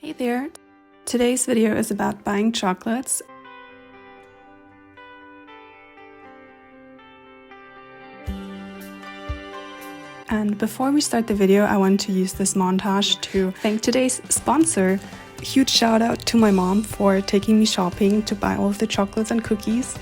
Hey there! Today's video is about buying chocolates. And before we start the video, I want to use this montage to thank today's sponsor. A huge shout out to my mom for taking me shopping to buy all of the chocolates and cookies.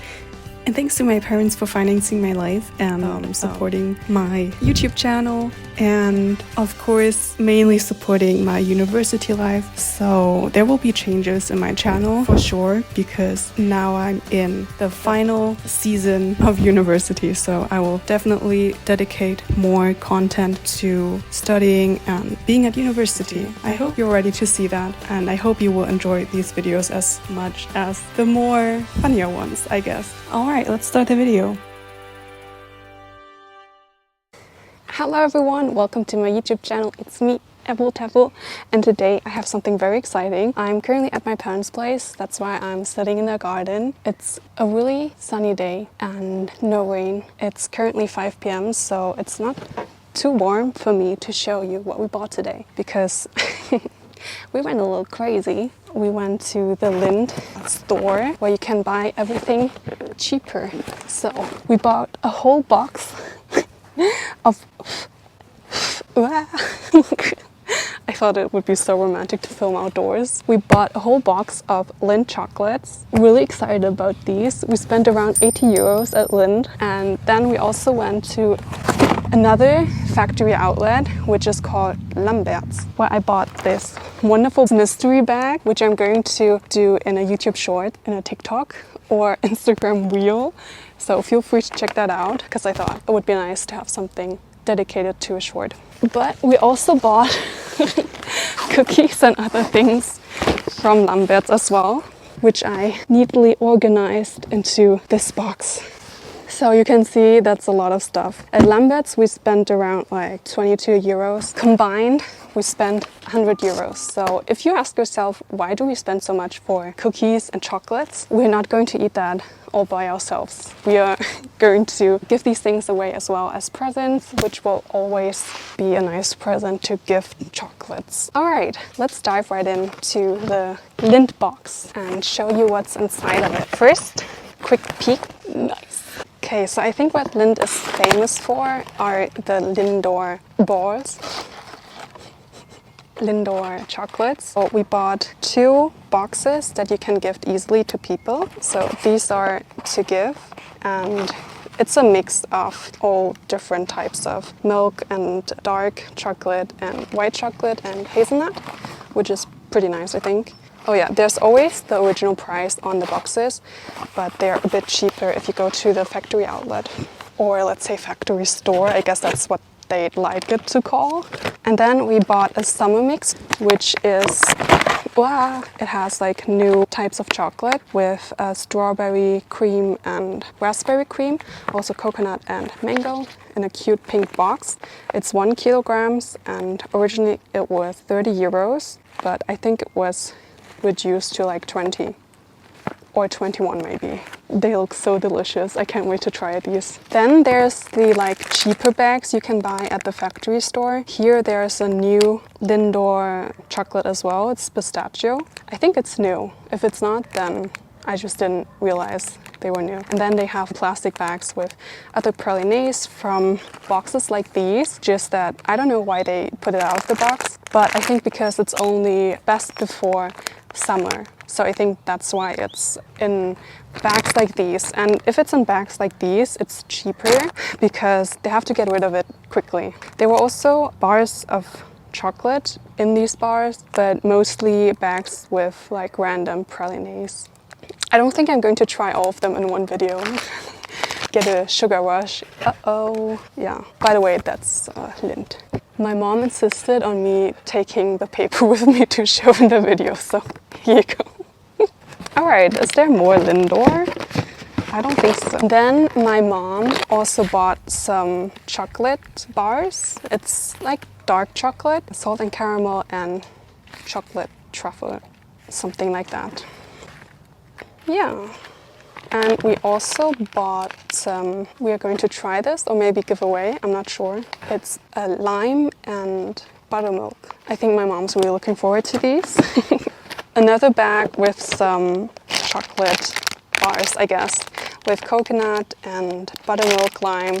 And thanks to my parents for financing my life and supporting my YouTube channel. And of course, mainly supporting my university life. So there will be changes in my channel for sure, because now I'm in the final season of university. So I will definitely dedicate more content to studying and being at university. I hope you're ready to see that. And I hope you will enjoy these videos as much as the more funnier ones, I guess. Alright, let's start the video. Hello everyone, welcome to my YouTube channel. It's me, Eveltevel, and today I have something very exciting. I'm currently at my parents' place, that's why I'm sitting in the garden. It's a really sunny day and no rain. It's currently 5 p.m. so it's not too warm for me to show you what we bought today, because we went a little crazy. We went to the Lindt store where you can buy everything cheaper. So we bought a whole box of I thought it would be so romantic to film outdoors. We bought a whole box of Lindt chocolates. Really excited about these. We spent around 80 euros at Lindt, and then we also went to another factory outlet, which is called Lamberts, where I bought this wonderful mystery bag, which I'm going to do in a YouTube short, in a TikTok or Instagram reel. So feel free to check that out, because I thought it would be nice to have something dedicated to a short. But we also bought cookies and other things from Lamberts as well, which I neatly organized into this box. So you can see that's a lot of stuff. At Lamberts we spent around like 22 euros. Combined we spent 100 euros. So if you ask yourself, why do we spend so much for cookies and chocolates? We're not going to eat that all by ourselves. We are going to give these things away as well as presents, which will always be a nice present to gift chocolates. Alright, let's dive right into the Lindt box and show you what's inside of it. First, quick peek. Nice. Okay, so I think what Lindt is famous for are the Lindor balls. Lindor chocolates. So we bought 2 boxes that you can gift easily to people. So these are to give, and it's a mix of all different types of milk and dark chocolate and white chocolate and hazelnut, which is pretty nice, I think. Oh yeah, there's always the original price on the boxes, but they're a bit cheaper if you go to the factory outlet, or let's say factory store. I guess that's what they'd like it to call. And then we bought a summer mix, which is, it has like new types of chocolate with strawberry cream and raspberry cream, also coconut and mango, in a cute pink box. It's 1 kilogram, and originally it was 30 euros, but I think it was reduced to like 20 or 21 maybe. They look so delicious. I can't wait to try these. Then there's the like cheaper bags you can buy at the factory store. Here there's a new Lindor chocolate as well. It's pistachio. I think it's new. If it's not, then I just didn't realize they were new. And then they have plastic bags with other pralines from boxes like these. Just that I don't know why they put it out of the box, but I think because it's only best before summer. So I think that's why it's in bags like these. And if it's in bags like these, it's cheaper because they have to get rid of it quickly. There were also bars of chocolate in these bars, but mostly bags with like random pralines. I don't think I'm going to try all of them in one video. Get a sugar rush. Uh-oh. Yeah. By the way, that's Lindt. My mom insisted on me taking the paper with me to show in the video, so here you go. Alright, is there more Lindor? I don't think so. Then my mom also bought some chocolate bars. It's like dark chocolate, salt and caramel and chocolate truffle, something like that. Yeah. And we also bought some, we are going to try this or maybe give away, I'm not sure. It's a lime and buttermilk. I think my mom's really looking forward to these. Another bag with some chocolate bars, I guess, with coconut and buttermilk, lime,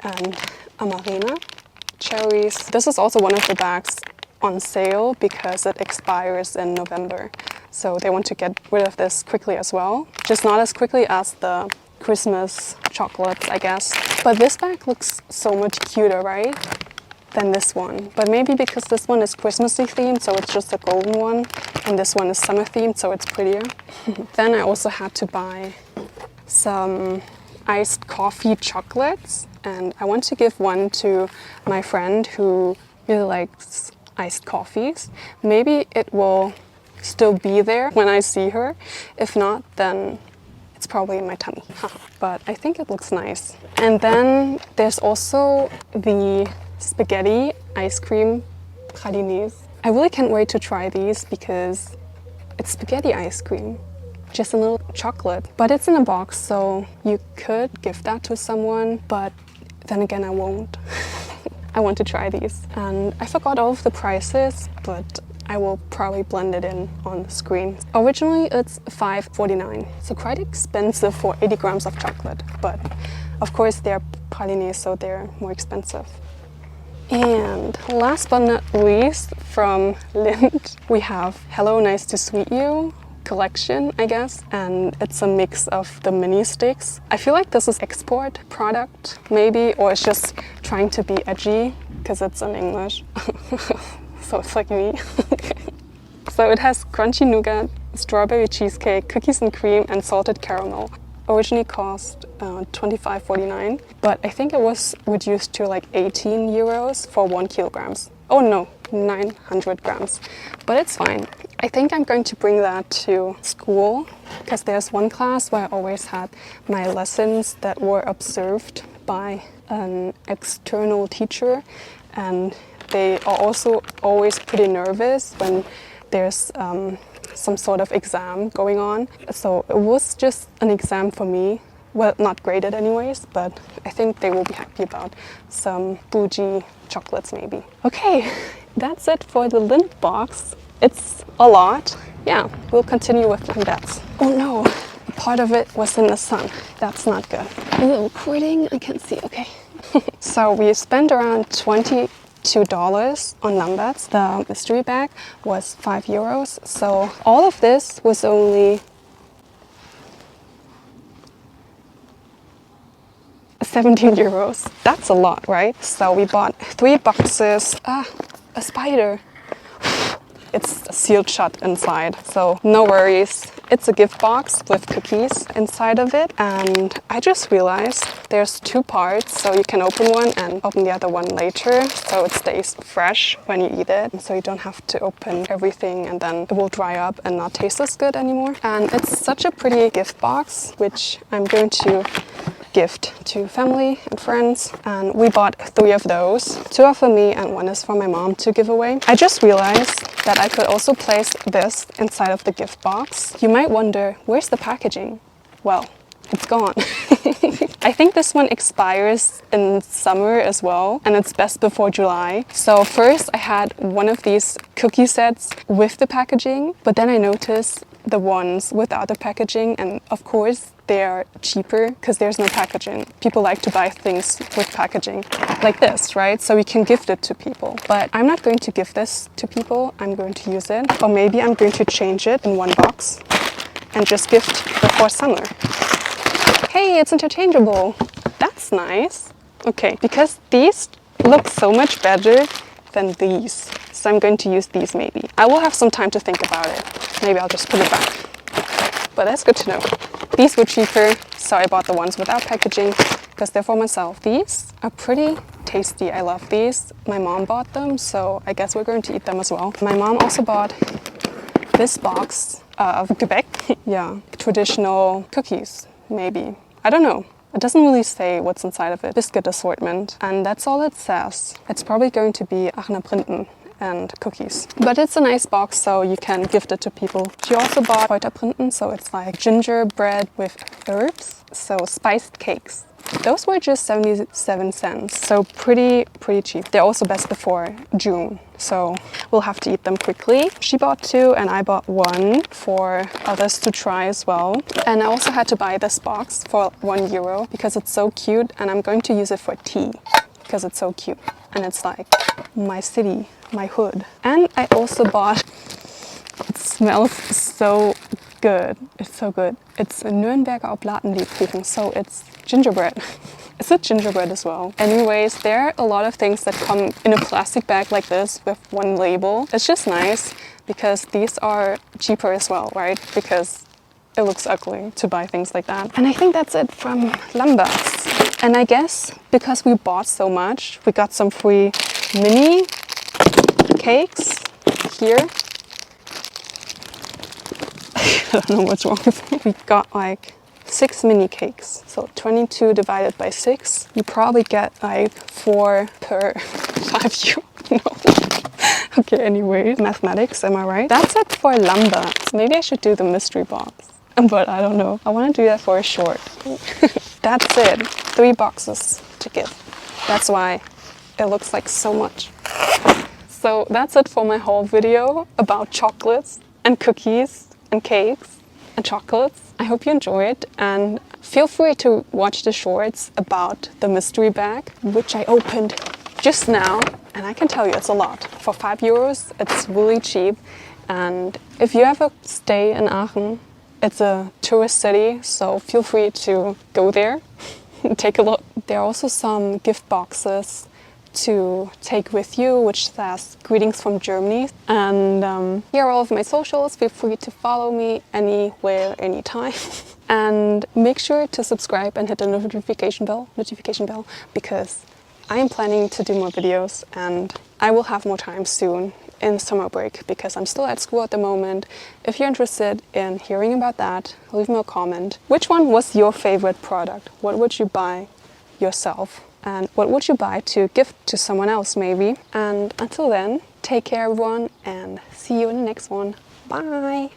and amarena cherries. This is also one of the bags on sale because it expires in November. So they want to get rid of this quickly as well. Just not as quickly as the Christmas chocolates, I guess. But this bag looks so much cuter, right? Than this one. But maybe because this one is Christmassy themed, so it's just a golden one. And this one is summer themed, so it's prettier. Then I also had to buy some iced coffee chocolates. And I want to give one to my friend who really likes iced coffees. Maybe it will still be there when I see her. If not, then it's probably in my tummy. But I think it looks nice. And then there's also the spaghetti ice cream pralines. I really can't wait to try these because it's spaghetti ice cream, just a little chocolate. But it's in a box, so you could give that to someone, but then again I won't. I want to try these. And I forgot all of the prices, but I will probably blend it in on the screen. Originally it's $5.49, so quite expensive for 80 grams of chocolate. But of course they're pralines, so they're more expensive. And last but not least, from Lindt, we have Hello Nice to Sweet You collection, I guess. And it's a mix of the mini sticks. I feel like this is export product, maybe, or it's just trying to be edgy because it's in English. So it's like me. So it has crunchy nougat, strawberry cheesecake, cookies and cream, and salted caramel. Originally cost $25.49, but I think it was reduced to like 18 euros for 1 kilogram. Oh no, 900 grams, but it's fine. I think I'm going to bring that to school because there's one class where I always had my lessons that were observed by an external teacher, and they are also always pretty nervous when there's some sort of exam going on. So it was just an exam for me. Well, not graded anyways, but I think they will be happy about some bougie chocolates maybe. Okay, that's it for the Lindt box. It's a lot. Yeah, we'll continue with that. Oh no, a part of it was in the sun. That's not good. Is it recording? I can't see, okay. So we spent around $22 on Lamberts. The mystery bag was 5 euros. So all of this was only 17 euros. That's a lot, right? So we bought 3 boxes. A spider. It's sealed shut inside, so no worries. It's a gift box with cookies inside of it, and I just realized there's 2 parts, so you can open one and open the other one later, so it stays fresh when you eat it, so you don't have to open everything and then it will dry up and not taste as good anymore. And it's such a pretty gift box, which I'm going to gift to family and friends, and we bought 3 of those. 2 are for me and 1 is for my mom to give away. I just realized that I could also place this inside of the gift box. You might wonder, where's the packaging? Well, it's gone. I think this one expires in summer as well, and it's best before July. So first I had one of these cookie sets with the packaging, but then I noticed the ones without the packaging, and of course they're cheaper because there's no packaging. People like to buy things with packaging like this, right? So we can gift it to people. But I'm not going to give this to people. I'm going to use it. Or maybe I'm going to change it in one box and just gift before summer. Hey, it's interchangeable. That's nice. Okay, because these look so much better than these. So I'm going to use these maybe. I will have some time to think about it. Maybe I'll just put it back. But that's good to know. These were cheaper, so I bought the ones without packaging because they're for myself. These are pretty tasty. I love these. My mom bought them, so I guess we're going to eat them as well. My mom also bought this box of Gebäck. Yeah, traditional cookies, maybe. I don't know. It doesn't really say what's inside of it. Biscuit assortment. And that's all it says. It's probably going to be Aachener Printen and cookies. But it's a nice box, so you can gift it to people. She also bought Kräuterprinten, so it's like gingerbread with herbs, so spiced cakes. Those were just 77 cents, so pretty cheap. They're also best before June, so we'll have to eat them quickly. She bought 2 and I bought 1 for others to try as well. And I also had to buy this box for €1 because it's so cute, and I'm going to use it for tea because it's so cute. And it's like my city, my hood. And I also bought, it smells so good. It's so good. It's a Nürnberger Oblatenlebkuchen, so it's gingerbread. It's a gingerbread as well. Anyways, there are a lot of things that come in a plastic bag like this with one label. It's just nice because these are cheaper as well, right? Because it looks ugly to buy things like that. And I think that's it from Lambert's. And I guess because we bought so much, we got some free mini cakes here. I don't know what's wrong with me. We got like 6 mini cakes. So 22 divided by 6. You probably get like 4 per €5. No. Okay, anyway, mathematics, am I right? That's it for Lambert's. Maybe I should do the mystery box. But I don't know. I want to do that for a short. That's it. 3 boxes to give. That's why it looks like so much. So that's it for my whole video about chocolates and cookies and cakes and chocolates. I hope you enjoyed, and feel free to watch the shorts about the mystery bag, which I opened just now. And I can tell you it's a lot. For €5, it's really cheap. And if you ever stay in Aachen, it's a tourist city, so feel free to go there and take a look. There are also some gift boxes to take with you, which says greetings from Germany. And here are all of my socials. Feel free to follow me anywhere, anytime. And make sure to subscribe and hit the notification bell, because I am planning to do more videos, and I will have more time soon in summer break because I'm still at school at the moment. If you're interested in hearing about that, leave me a comment. Which one was your favorite product? What would you buy yourself? And what would you buy to gift to someone else maybe? And until then, take care everyone, and see you in the next one. Bye!